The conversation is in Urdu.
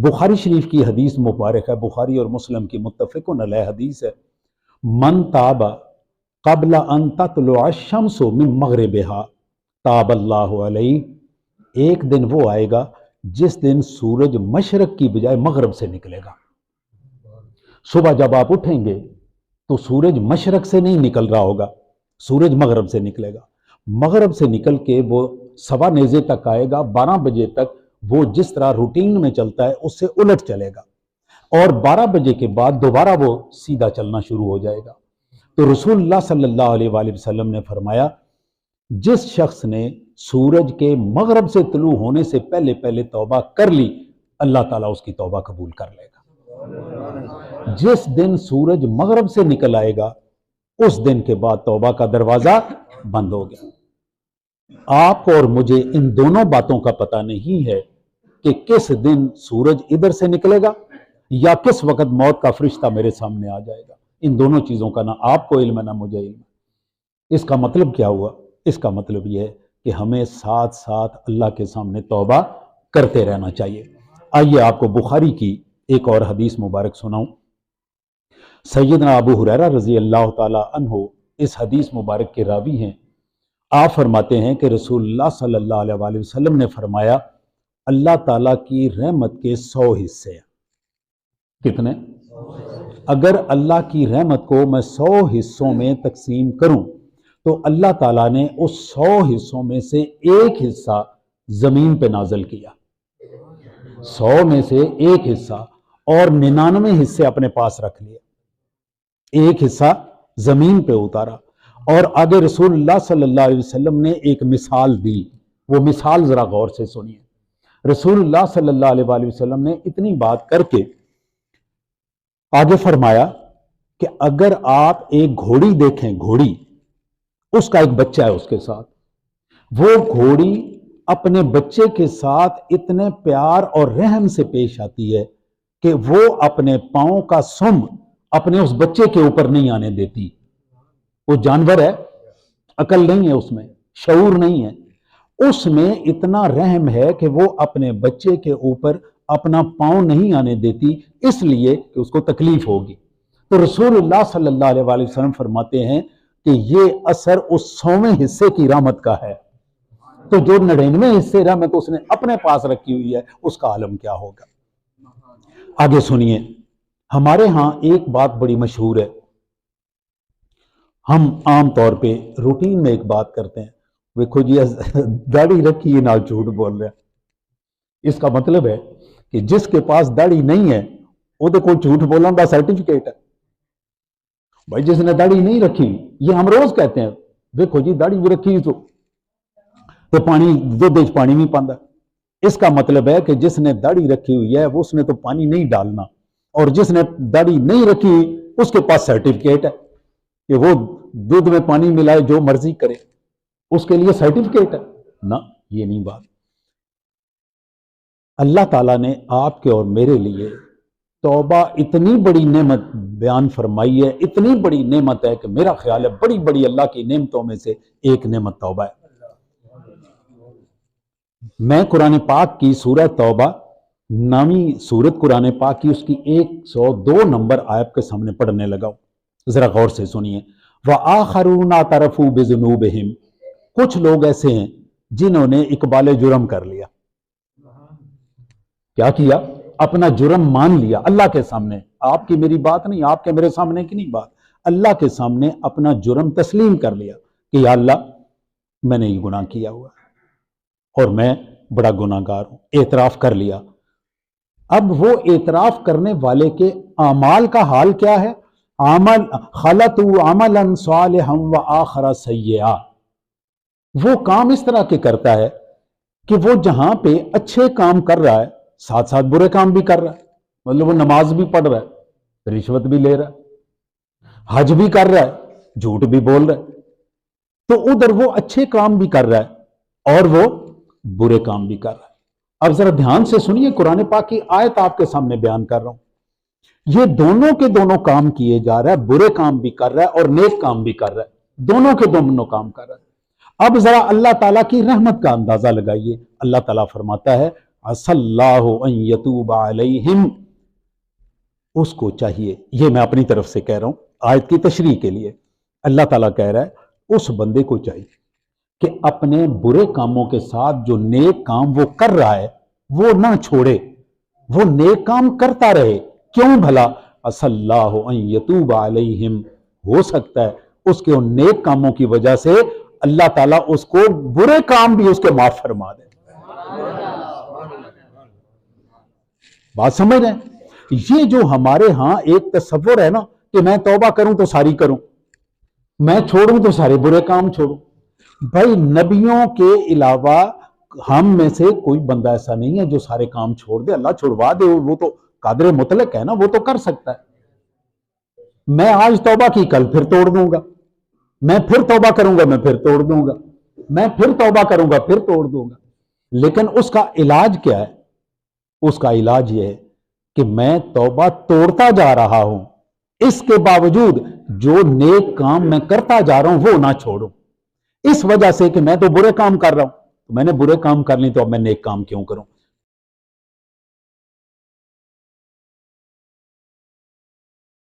بخاری شریف کی حدیث مبارک ہے، بخاری اور مسلم کی متفقن علیہ حدیث ہے، من تاب قبل ان تطلع الشمس من مغربها تاب اللہ علیہ. ایک دن وہ آئے گا جس دن سورج مشرق کی بجائے مغرب سے نکلے گا. صبح جب آپ اٹھیں گے تو سورج مشرق سے نہیں نکل رہا ہوگا، سورج مغرب سے نکلے گا. مغرب سے نکل کے وہ 1:15 نیزے تک آئے گا، 12 بجے تک وہ جس طرح روٹین میں چلتا ہے اس سے الٹ چلے گا، اور 12 بجے کے بعد دوبارہ وہ سیدھا چلنا شروع ہو جائے گا. تو رسول اللہ صلی اللہ علیہ وآلہ وسلم نے فرمایا جس شخص نے سورج کے مغرب سے طلوع ہونے سے پہلے پہلے توبہ کر لی، اللہ تعالیٰ اس کی توبہ قبول کر لے گا. جس دن سورج مغرب سے نکل آئے گا اس دن کے بعد توبہ کا دروازہ بند ہو گیا. آپ کو اور مجھے ان دونوں باتوں کا پتہ نہیں ہے کہ کس دن سورج ادھر سے نکلے گا یا کس وقت موت کا فرشتہ میرے سامنے آ جائے گا. ان دونوں چیزوں کا نہ آپ کو علم ہے نہ مجھے علم. اس کا مطلب کیا ہوا؟ اس کا مطلب یہ ہے کہ ہمیں ساتھ ساتھ اللہ کے سامنے توبہ کرتے رہنا چاہیے. آئیے آپ کو بخاری کی ایک اور حدیث مبارک سناؤں. سیدنا ابو ہریرہ رضی اللہ تعالی عنہ اس حدیث مبارک کے راوی ہیں. آپ فرماتے ہیں کہ رسول اللہ صلی اللہ علیہ وآلہ وسلم نے فرمایا اللہ تعالیٰ کی رحمت کے 100 حصے ہیں. کتنے؟ اگر اللہ کی رحمت کو میں 100 حصوں میں تقسیم کروں تو اللہ تعالیٰ نے اس 100 حصوں میں سے ایک حصہ زمین پہ نازل کیا، 100 میں سے ایک حصہ، اور 99 حصے اپنے پاس رکھ لیے. ایک حصہ زمین پہ اتارا. اور آگے رسول اللہ صلی اللہ علیہ وسلم نے ایک مثال دی. وہ مثال ذرا غور سے سنیے. رسول اللہ صلی اللہ علیہ وآلہ وسلم نے اتنی بات کر کے آگے فرمایا کہ اگر آپ ایک گھوڑی دیکھیں، گھوڑی، اس کا ایک بچہ ہے اس کے ساتھ، وہ گھوڑی اپنے بچے کے ساتھ اتنے پیار اور رحم سے پیش آتی ہے کہ وہ اپنے پاؤں کا سم اپنے اس بچے کے اوپر نہیں آنے دیتی. وہ جانور ہے، عقل نہیں ہے اس میں، شعور نہیں ہے، اس میں اتنا رحم ہے کہ وہ اپنے بچے کے اوپر اپنا پاؤں نہیں آنے دیتی، اس لیے کہ اس کو تکلیف ہوگی. تو رسول اللہ صلی اللہ علیہ وآلہ وسلم فرماتے ہیں کہ یہ اثر اس 100ویں حصے کی رحمت کا ہے. تو جو 99 حصے رحمت اس نے اپنے پاس رکھی ہوئی ہے اس کا عالم کیا ہوگا. آگے سنیے. ہمارے ہاں ایک بات بڑی مشہور ہے، ہم عام طور پہ روٹین میں ایک بات کرتے ہیں، دیکھو جی داڑھی رکھی ہے نہ جھوٹ بول رہے ہیں. اس کا مطلب ہے کہ جس کے پاس داڑھی نہیں ہے وہ تو کوئی جھوٹ بولنے کا سرٹیفکیٹ ہے. بھائی جس نے داڑھی نہیں رکھی، یہ ہم روز کہتے ہیں دیکھو جی داڑھی بھی رکھی تو پانی دودھ پانی نہیں پاندا. اس کا مطلب ہے کہ جس نے داڑھی رکھی ہوئی ہے وہ اس نے تو پانی نہیں ڈالنا، اور جس نے داڑھی نہیں رکھی اس کے پاس سرٹیفکیٹ ہے کہ وہ دودھ میں پانی ملائے جو مرضی کرے، اس کے لیے سرٹیفکیٹ ہے نہ. یہ نہیں بات. اللہ تعالیٰ نے آپ کے اور میرے لیے توبہ اتنی بڑی نعمت بیان فرمائی ہے، اتنی بڑی نعمت ہے کہ میرا خیال ہے بڑی بڑی اللہ کی نعمتوں میں سے ایک نعمت توبہ ہے. میں قرآن پاک کی سورہ توبہ نامی سورت قرآن پاک کی اس کی 102 نمبر آیت کے سامنے پڑھنے لگا ہوں. ذرا غور سے سنیے. وَآخَرُونَ اعْتَرَفُوا بِذُنُوبِهِمْ. کچھ لوگ ایسے ہیں جنہوں نے اقبال جرم کر لیا. کیا کیا؟ اپنا جرم مان لیا اللہ کے سامنے. آپ کی میری بات نہیں، آپ کے میرے سامنے کی نہیں بات، اللہ کے سامنے اپنا جرم تسلیم کر لیا کہ یا اللہ میں نے یہ گناہ کیا ہوا اور میں بڑا گناہ گار ہوں. اعتراف کر لیا. اب وہ اعتراف کرنے والے کے اعمال کا حال کیا ہے؟ عمل خلطوا عملا صالحا وآخر سیئا. وہ کام اس طرح کے کرتا ہے کہ وہ جہاں پہ اچھے کام کر رہا ہے ساتھ ساتھ برے کام بھی کر رہا ہے. مطلب وہ نماز بھی پڑھ رہا ہے، رشوت بھی لے رہا ہے، حج بھی کر رہا ہے، جھوٹ بھی بول رہا ہے. تو ادھر وہ اچھے کام بھی کر رہا ہے اور وہ برے کام بھی کر رہا ہے. اب ذرا دھیان سے سنیے، قرآن پاک کی آیت آپ کے سامنے بیان کر رہا ہوں. یہ دونوں کے دونوں کام کیے جا رہا ہے، برے کام بھی کر رہا ہے اور نیک کام بھی کر رہا ہے، دونوں کے دونوں کام کر رہا ہے. اب ذرا اللہ تعالیٰ کی رحمت کا اندازہ لگائیے. اللہ تعالیٰ فرماتا ہے عسى اللہ ان یتوب علیہم، اس کو چاہیے، یہ میں اپنی طرف سے کہہ رہا ہوں آیت کی تشریح کے لیے، اللہ تعالیٰ کہہ رہا ہے اس بندے کو چاہیے کہ اپنے برے کاموں کے ساتھ جو نیک کام وہ کر رہا ہے وہ نہ چھوڑے، وہ نیک کام کرتا رہے۔ کیوں بھلا؟ عسى اللہ ان یتوب علیہم، ہو سکتا ہے اس کے ان نیک کاموں کی وجہ سے اللہ تعالیٰ اس کو برے کام بھی اس کے معاف فرما دے۔ بات سمجھ رہے ہیں؟ یہ جو ہمارے ہاں ایک تصور ہے نا کہ میں توبہ کروں تو ساری کروں، میں چھوڑوں تو سارے برے کام چھوڑوں۔ بھائی نبیوں کے علاوہ ہم میں سے کوئی بندہ ایسا نہیں ہے جو سارے کام چھوڑ دے، اللہ چھوڑوا دے، وہ تو قادر مطلق ہے نا، وہ تو کر سکتا ہے۔ میں آج توبہ کی کل پھر توڑ دوں گا، میں پھر توبہ کروں گا میں پھر توڑ دوں گا، میں پھر توبہ کروں گا پھر توڑ دوں گا۔ لیکن اس کا علاج کیا ہے؟ اس کا علاج یہ ہے کہ میں توبہ توڑتا جا رہا ہوں، اس کے باوجود جو نیک کام میں کرتا جا رہا ہوں وہ نہ چھوڑوں۔ اس وجہ سے کہ میں تو برے کام کر رہا ہوں، تو میں نے برے کام کر لی تو اب میں نیک کام کیوں کروں؟